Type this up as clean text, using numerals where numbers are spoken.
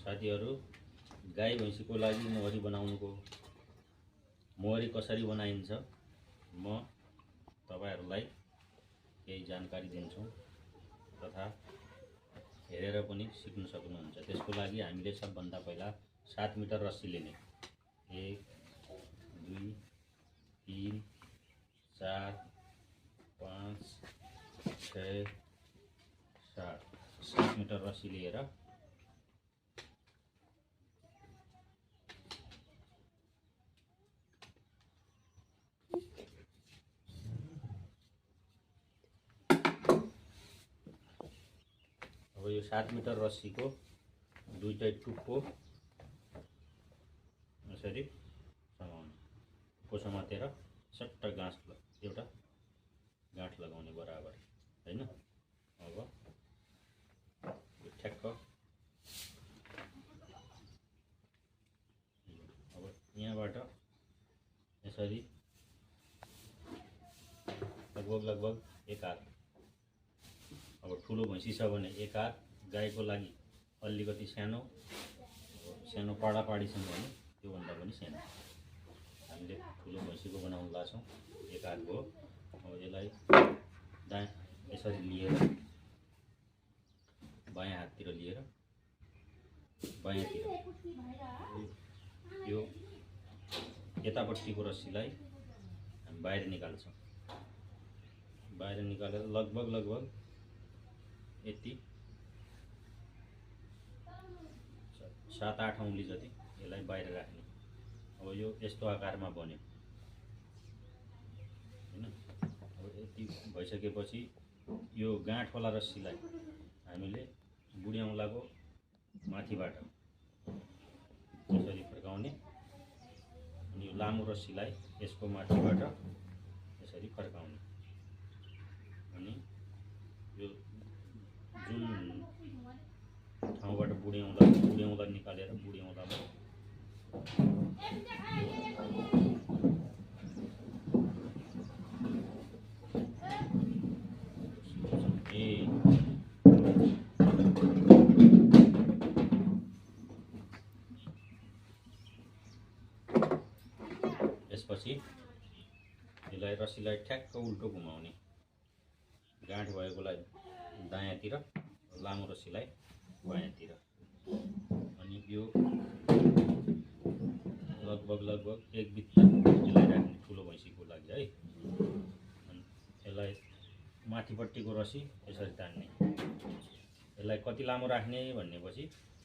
साथीहरु, गाई भैँसीको लागि मोहरी बनाउनुको मोहरी कसरी बनाइन्छ म तपाईहरुलाई केही जानकारी दिन्छु तथा हेरेर पनि सिक्न सक्नुहुन्छ। त्यसको लागि हामीले सबभन्दा पहिला 7 मिटर रस्सी लिने। 1 2 3 4 5 6 7 मिटर रस्सी लिएर अब यो 7 मिटर रस्सीको दुईटै टुप्पो यसरी समाउने, टुप्पो समातेर सट्ट एउटा गाँठ लगाउने बराबर, हैन। अब यो ठ्याक्क अब यहाँबाट यसरी लगभग एक हात। अब ठुलो भैँसी छ भने एक हात, गाईको लागि अलिकति सानो पाडापाडी छन् भने त्योभन्दा पनि सानो। हामीले ठुलो भैँसीको बनाउन लाग्छौँ, एक हात भयो। अब यसलाई यसरी लिएर बायाँ हाततिर लिएर बायाँतिर यो यतापट्टिको रस्सीलाई हामी बाहिर निकाल्छौँ। बाहिर निकालेर लगभग यति 7-8 औँली जति यसलाई बाहिर राख्ने। अब यो यस्तो आकारमा बन्यो, हैन। अब यति भइसकेपछि यो गाँठवाला रस्सीलाई हामीले बुढी औँलाको माथिबाट यसरी फर्काउने अनि यो लामो रस्सीलाई यसको माथिबाट यसरी फर्काउने अनि यो जुन ठाउँबाट बुढी औँला निकालेर बुढी औँलामा त्यसपछि यसलाई रस्सीलाई ठ्याक्क उल्टो घुमाउने, गाँठ भएकोलाई दायाँतिर, लामो रस्सीलाई बायाँतिर। अनि यो लगभग एक बित्ता यसलाई राख्ने ठुलो भैँसीको लागि है। अनि यसलाई माथिपट्टिको रस्सी यसरी तान्ने। यसलाई कति लामो राख्ने भन्नेपछि